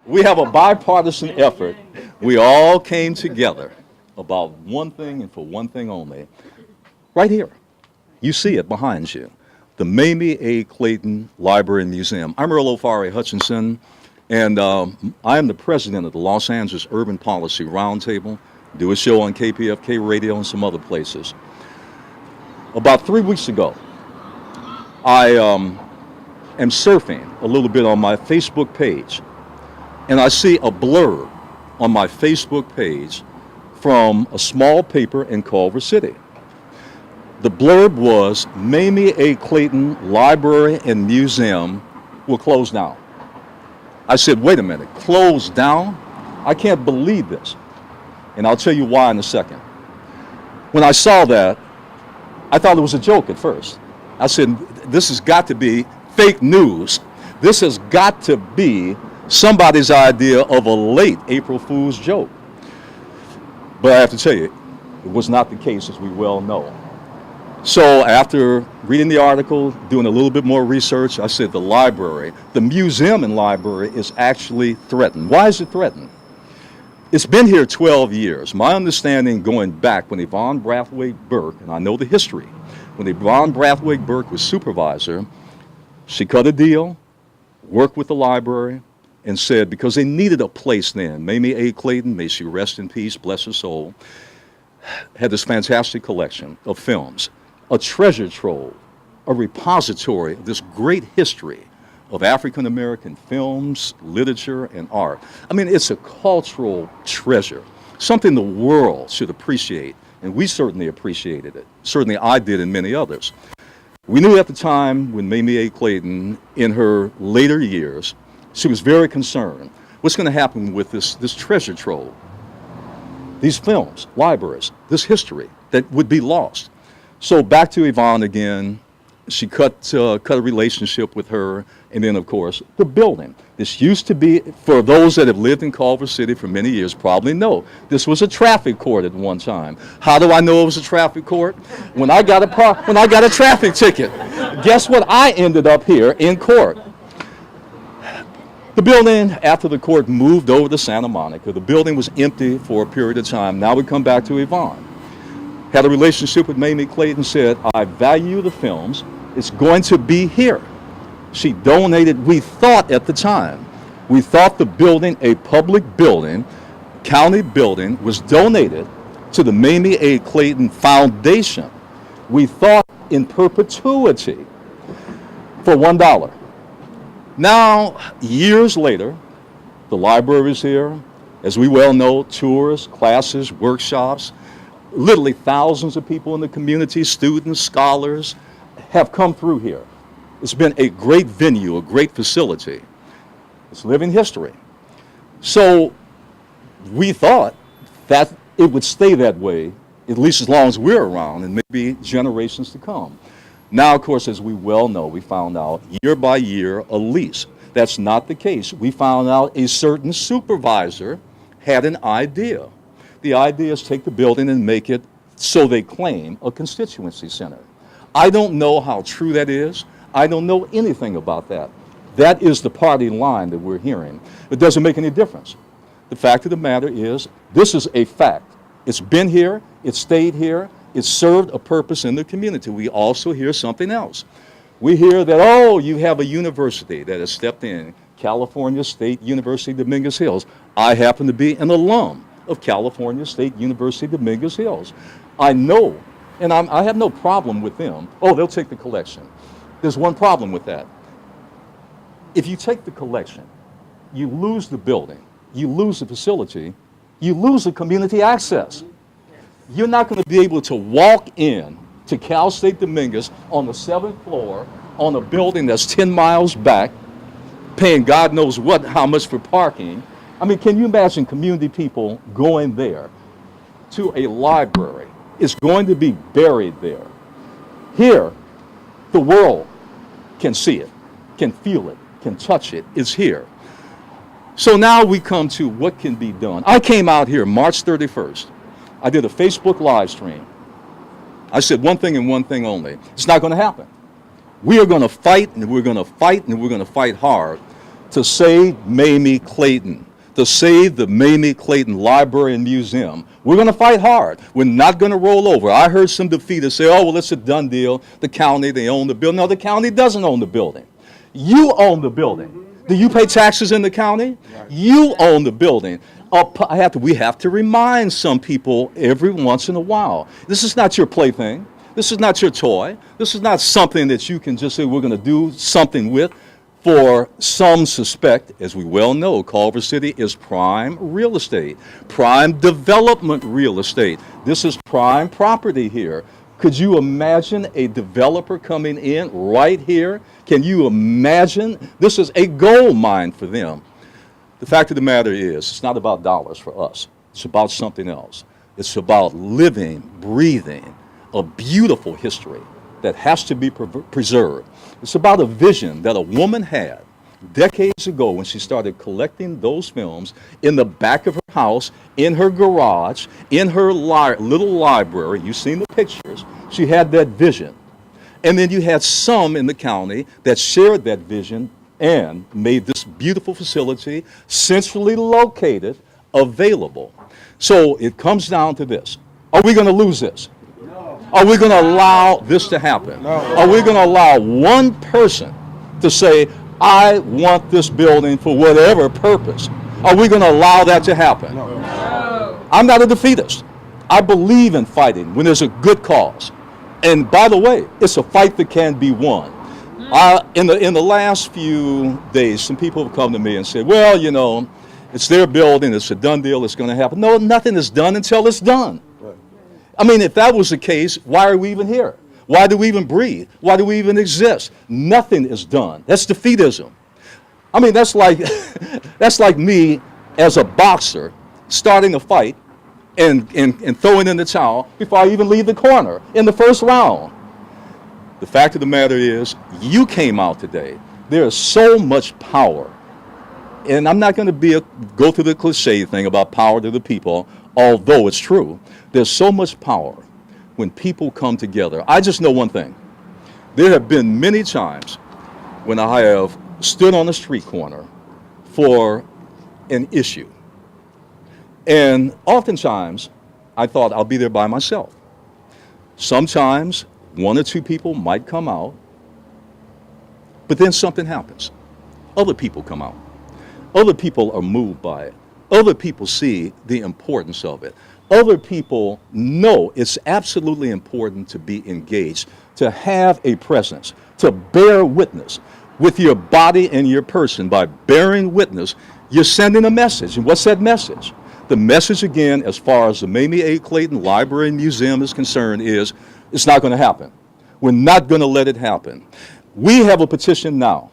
We have a bipartisan effort. We all came together about one thing and for one thing only. Right here. You see it behind you. The Mayme A. Clayton Library and Museum. I'm Earl O'Farrill Hutchinson, and I am the president of the Los Angeles Urban Policy Roundtable. Do a show on KPFK radio and some other places. About 3 weeks ago, I am surfing a little bit on my Facebook page, and I see a blurb on my Facebook page from a small paper in Culver City. The blurb was, Mayme A. Clayton Library and Museum will close down. I said, wait a minute, close down? I can't believe this. And I'll tell you why in a second. When I saw that, I thought it was a joke at first. I said, this has got to be fake news. This has got to be somebody's idea of a late April Fool's joke. But I have to tell you, it was not the case, as we well know. So after reading the article, doing a little bit more research, I said the museum and library is actually threatened. Why is it threatened? It's been here 12 years. My understanding, going back when Yvonne Brathwaite Burke, and I know the history, when Yvonne Brathwaite Burke was supervisor, she cut a deal, worked with the library, and said, because they needed a place then, Mayme A. Clayton, may she rest in peace, bless her soul, had this fantastic collection of films, a treasure trove, a repository of this great history of African American films, literature, and art. I mean, it's a cultural treasure, something the world should appreciate, and we certainly appreciated it. Certainly I did, and many others. We knew at the time when Mayme A. Clayton, in her later years, she was very concerned. What's going to happen with this treasure trove? These films, libraries, this history that would be lost. So back to Yvonne again. She cut a relationship with her, and then, of course, the building. This used to be, for those that have lived in Culver City for many years, probably know, this was a traffic court at one time. How do I know it was a traffic court? When I got a traffic ticket, guess what? I ended up here in court. The building, after the court moved over to Santa Monica, the building was empty for a period of time. Now we come back to Yvonne. Had a relationship with Mayme Clayton, said, I value the films. It's going to be here. She donated, we thought at the time, we thought the building, a public building, county building, was donated to the Mayme A. Clayton Foundation. We thought in perpetuity for $1. Now, years later, the library is here. As we well know, tours, classes, workshops, literally thousands of people in the community, students, scholars, have come through here. It's been a great venue, a great facility. It's living history. So we thought that it would stay that way, at least as long as we're around, and maybe generations to come. Now, of course, as we well know, we found out year by year a lease. That's not the case. We found out a certain supervisor had an idea. The idea is take the building and make it, so they claim, a constituency center. I don't know how true that is. I don't know anything about that. That is the party line that we're hearing. It doesn't make any difference. The fact of the matter is, this is a fact. It's been here, it's stayed here, it's served a purpose in the community. We also hear something else. We hear that, oh, you have a university that has stepped in, California State University, Dominguez Hills. I happen to be an alum of California State University, Dominguez Hills. I know, and I have no problem with them. Oh, they'll take the collection. There's one problem with that. If you take the collection, you lose the building, you lose the facility, you lose the community access. You're not going to be able to walk in to Cal State Dominguez on the 7th floor on a building that's 10 miles back, paying God knows how much for parking. I mean, can you imagine community people going there to a library? It's going to be buried there. Here, the world can see it, can feel it, can touch it. It's here. So now we come to what can be done. I came out here March 31st. I did a Facebook live stream. I said one thing and one thing only. It's not going to happen. We are going to fight, and we're going to fight, and we're going to fight hard to save Mayme Clayton, to save the Mayme Clayton Library and Museum. We're going to fight hard. We're not going to roll over. I heard some defeaters say, oh, well, it's a done deal. The county, they own the building. No, the county doesn't own the building. You own the building. Do you pay taxes in the county? You own the building. We have to remind some people every once in a while. This is not your plaything. This is not your toy. This is not something that you can just say we're going to do something with. For some suspect, as we well know, Culver City is prime real estate, prime development real estate. This is prime property here. Could you imagine a developer coming in right here? Can you imagine? This is a gold mine for them. The fact of the matter is, it's not about dollars for us. It's about something else. It's about living, breathing, a beautiful history that has to be preserved. It's about a vision that a woman had decades ago when she started collecting those films in the back of her house, in her garage, in her little library. You've seen the pictures. She had that vision. And then you had some in the county that shared that vision and made this beautiful facility, centrally located, available. So it comes down to this. Are we going to lose this? Are we going to allow this to happen? No. Are we going to allow one person to say, I want this building for whatever purpose? Are we going to allow that to happen? No. I'm not a defeatist. I believe in fighting when there's a good cause. And by the way, it's a fight that can be won. In the last few days, some people have come to me and said, well, you know, it's their building, it's a done deal, it's going to happen. No, nothing is done until it's done. I mean, if that was the case, why are we even here? Why do we even breathe? Why do we even exist? Nothing is done. That's defeatism. I mean, that's like that's like me as a boxer starting a fight and throwing in the towel before I even leave the corner in the first round. The fact of the matter is, you came out today. There is so much power. And I'm not going to go through the cliche thing about power to the people, although it's true. There's so much power when people come together. I just know one thing. There have been many times when I have stood on a street corner for an issue. And oftentimes, I thought I'll be there by myself. Sometimes, one or two people might come out, but then something happens. Other people come out. Other people are moved by it. Other people see the importance of it. Other people know it's absolutely important to be engaged, to have a presence, to bear witness with your body and your person. By bearing witness, you're sending a message. And what's that message? The message, again, as far as the Mayme A. Clayton Library and Museum is concerned, is it's not going to happen. We're not going to let it happen. We have a petition now.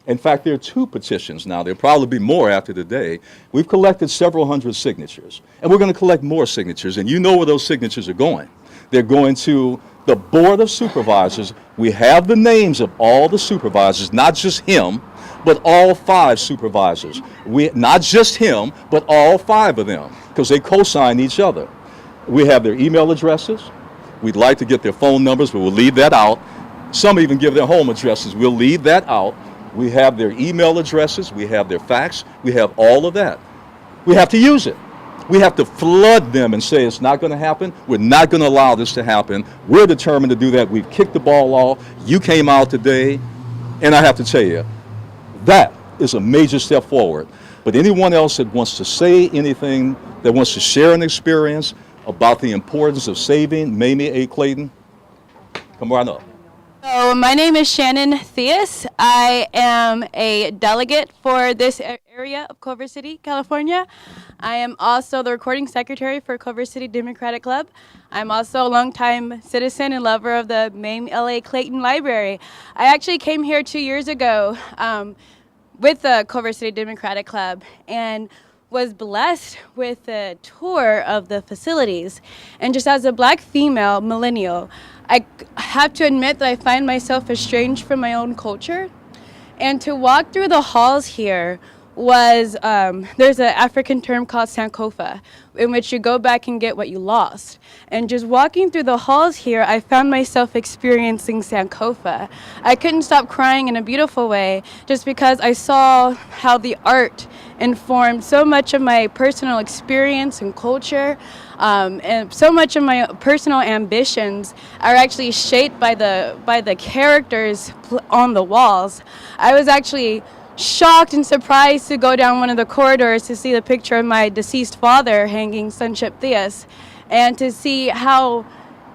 In fact, there are two petitions now. There'll probably be more after today. We've collected several hundred signatures, and we're going to collect more signatures, and you know where those signatures are going. They're going to the Board of Supervisors. We have the names of all the supervisors, not just him, but all 5 supervisors. Not just him, but all 5 of them, because they co-sign each other. We have their email addresses. We'd like to get their phone numbers, but we'll leave that out. Some even give their home addresses. We'll leave that out. We have their email addresses, we have their fax, we have all of that. We have to use it. We have to flood them and say it's not going to happen. We're not going to allow this to happen. We're determined to do that. We've kicked the ball off. You came out today, and I have to tell you, that is a major step forward. But anyone else that wants to say anything, that wants to share an experience about the importance of saving Mayme A. Clayton, come right up. So my name is Shannon Theus. I am a delegate for this area of Culver City, California. I am also the recording secretary for Culver City Democratic Club. I'm also a longtime citizen and lover of the Mayme LA Clayton Library. I actually came here 2 years ago with the Culver City Democratic Club and was blessed with a tour of the facilities. And just as a black female millennial, I have to admit that I find myself estranged from my own culture. And to walk through the halls here was there's an African term called Sankofa, in which you go back and get what you lost. And just walking through the halls here, I found myself experiencing Sankofa. I couldn't stop crying in a beautiful way just because I saw how the art informed so much of my personal experience and culture, and so much of my personal ambitions are actually shaped by the characters on the walls. I was actually shocked and surprised to go down one of the corridors to see the picture of my deceased father hanging Sonship Theus, and to see how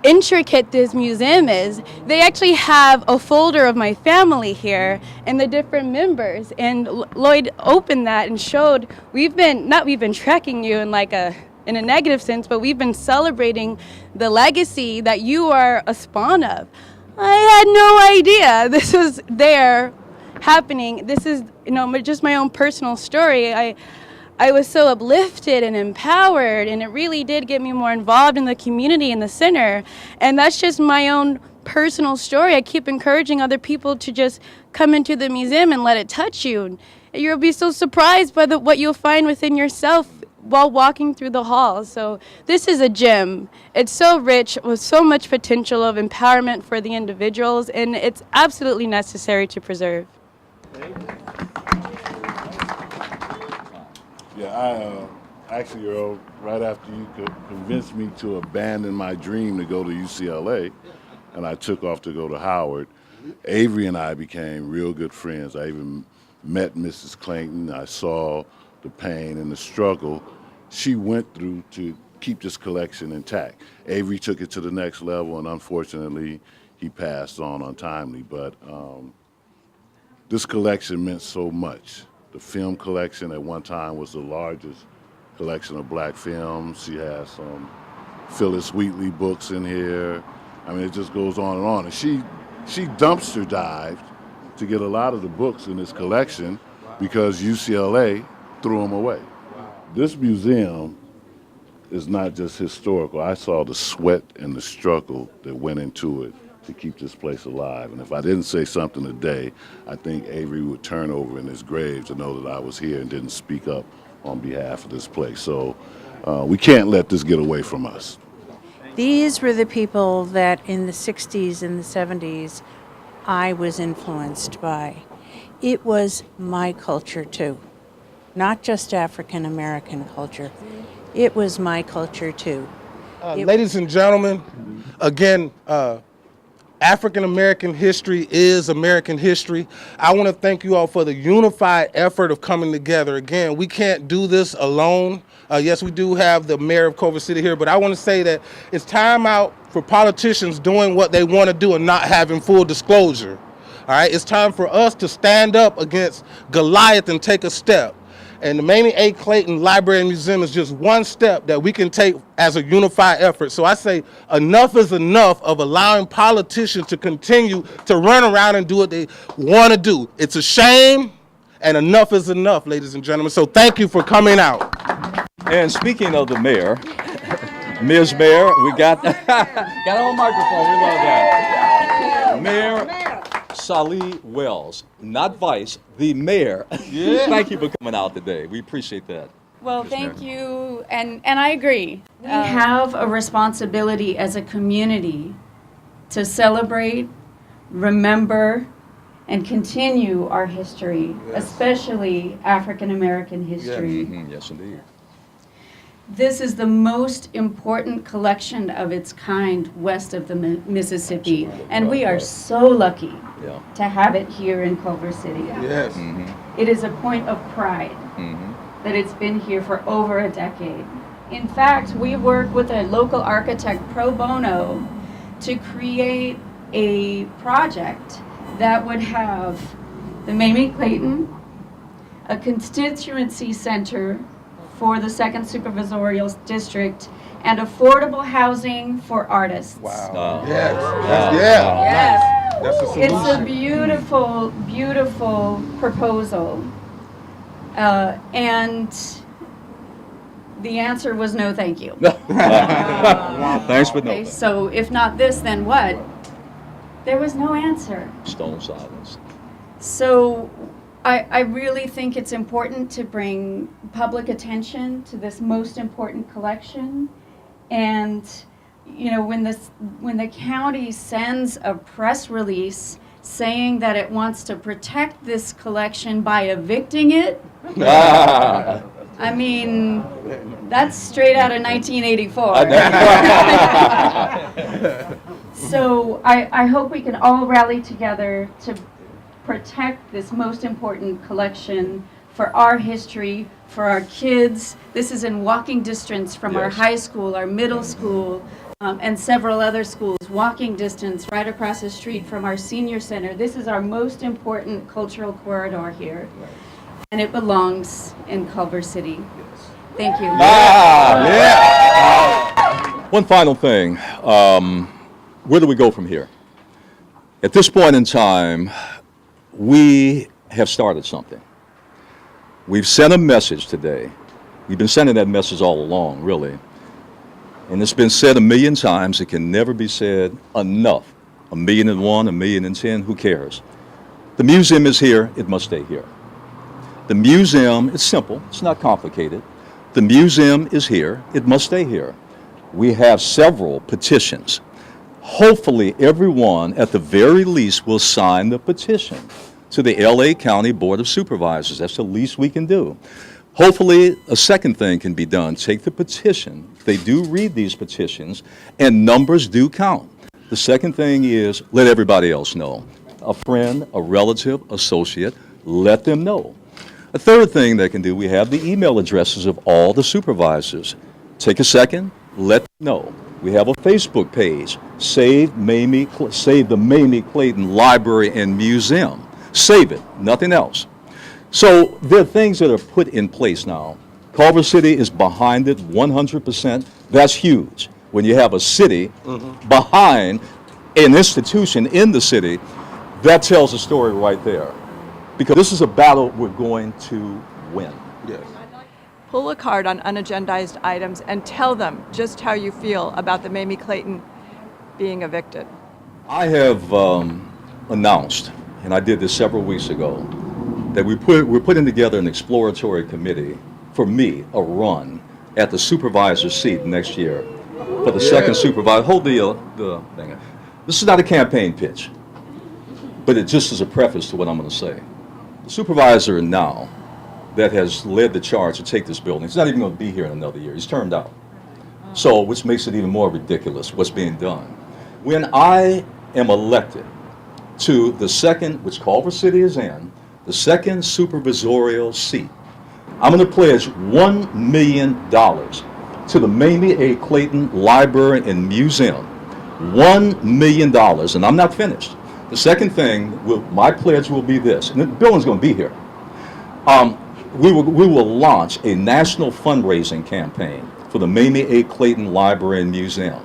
intricate this museum is. They actually have a folder of my family here and the different members, and Lloyd opened that and showed we've been tracking you in in a negative sense, but we've been celebrating the legacy that you are a spawn of. I had no idea this was there happening. This is, just my own personal story. I was so uplifted and empowered, and it really did get me more involved in the community in the center. And that's just my own personal story. I keep encouraging other people to just come into the museum and let it touch you. You'll be so surprised by what you'll find within yourself while walking through the halls. So this is a gem. It's so rich with so much potential of empowerment for the individuals, and it's absolutely necessary to preserve. Yeah, actually, Earl, right after you convinced me to abandon my dream to go to UCLA, and I took off to go to Howard, Avery and I became real good friends. I even met Mrs. Clayton. I saw the pain and the struggle she went through to keep this collection intact. Avery took it to the next level, and unfortunately, he passed on untimely. But this collection meant so much. The film collection at one time was the largest collection of black films. She has some Phyllis Wheatley books in here. I mean, it just goes on and on. And she dumpster dived to get a lot of the books in this collection because UCLA threw them away. This museum is not just historical. I saw the sweat and the struggle that went into it to keep this place alive. And if I didn't say something today, I think Avery would turn over in his grave to know that I was here and didn't speak up on behalf of this place. So we can't let this get away from us. These were the people that in the 60s and the 70s I was influenced by. It was my culture too, not just African American culture. It was my culture too. Ladies and gentlemen, again, African American history is American history. I want to thank you all for the unified effort of coming together. Again, we can't do this alone. Yes, we do have the mayor of Culver City here, but I want to say that it's time out for politicians doing what they want to do and not having full disclosure. All right, it's time for us to stand up against Goliath and take a step. And the Mayme A. Clayton Library and Museum is just one step that we can take as a unified effort. So I say enough is enough of allowing politicians to continue to run around and do what they want to do. It's a shame, and enough is enough, ladies and gentlemen. So thank you for coming out. And speaking of the mayor, Ms. Mayor, we got on microphone. We love that. Mayor Salih Wells, not vice, the mayor. Yeah. Thank you for coming out today. We appreciate that. Well, thank you, and I agree. We have a responsibility as a community to celebrate, remember, and continue our history, especially African American history. Yeah. Mm-hmm. Yes, indeed. This is the most important collection of its kind west of the Mississippi, and we are so lucky to have it here in Culver City. Yes. It is a point of pride that it's been here for over a decade. In fact, we work with a local architect pro bono to create a project that would have the Mayme Clayton, a constituency center for the 2nd Supervisorial District, and affordable housing for artists. Wow. Yes. Yes. That's a solution. It's a beautiful, beautiful proposal. And the answer was no, thank you. Thanks, but no. Okay, so if not this, then what? There was no answer. Stone silence. So I really think it's important to bring public attention to this most important collection. And, you know, when the county sends a press release saying that it wants to protect this collection by evicting it, I mean, that's straight out of 1984. So I hope we can all rally together to protect this most important collection for our history, for our kids. This is in walking distance from our high school, our middle school, and several other schools. Walking distance right across the street from our senior center. This is our most important cultural corridor here. And it belongs in Culver City. Thank you. One final thing. Where do we go from here? At this point in time, we have started something. We've sent a message today. We've been sending that message all along, really. And it's been said a million times. It can never be said enough. 1,000,001, 1,000,010, who cares? The museum is here. It must stay here. The museum, it's simple. It's not complicated. The museum is here. It must stay here. We have several petitions. Hopefully, everyone, at the very least, will sign the petition to the LA County Board of Supervisors. That's the least we can do. Hopefully, a second thing can be done. Take the petition. They do read these petitions, and numbers do count. The second thing is let everybody else know. A friend, a relative, associate, let them know. A third thing they can do, we have the email addresses of all the supervisors. Take a second, let them know. We have a Facebook page, Save the Mayme Clayton Library and Museum. Save it, nothing else. So there are things that are put in place now. Culver City is behind it 100%. That's huge. When you have a city behind an institution in the city, that tells a story right there. Because this is a battle we're going to win. Yes. Pull a card on unagendized items and tell them just how you feel about the Mayme Clayton being evicted. I have announced, and I did this several weeks ago, that we're putting together an exploratory committee for me, a run at the supervisor seat next year for the second supervisor. Hold the thing. This is not a campaign pitch, but it just is a preface to what I'm going to say. The supervisor now that has led the charge to take this building, he's not even going to be here in another year. He's turned out. So, which makes it even more ridiculous, what's being done. When I am elected to the second, which Culver City is in, the second supervisorial seat, I'm going to pledge $1 million to the Mayme A. Clayton Library and Museum. $1 million, and I'm not finished. The second thing, my pledge will be this, and the building's going to be here. We will launch a national fundraising campaign for the Mayme A. Clayton Library and Museum.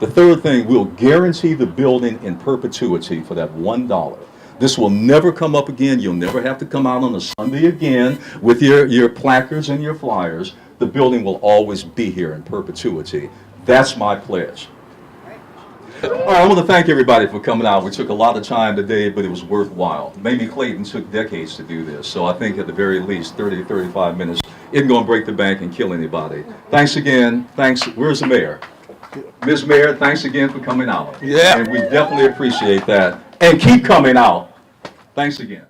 The third thing, we'll guarantee the building in perpetuity for that $1. This will never come up again. You'll never have to come out on a Sunday again with your placards and your flyers. The building will always be here in perpetuity. That's my pledge. All right, I want to thank everybody for coming out. We took a lot of time today, but it was worthwhile. Mayme Clayton took decades to do this, so I think at the very least 30 to 35 minutes isn't going to break the bank and kill anybody. Thanks again. Thanks. Where's the mayor? Ms. Mayor, thanks again for coming out. Yeah. And we definitely appreciate that. And keep coming out. Thanks again.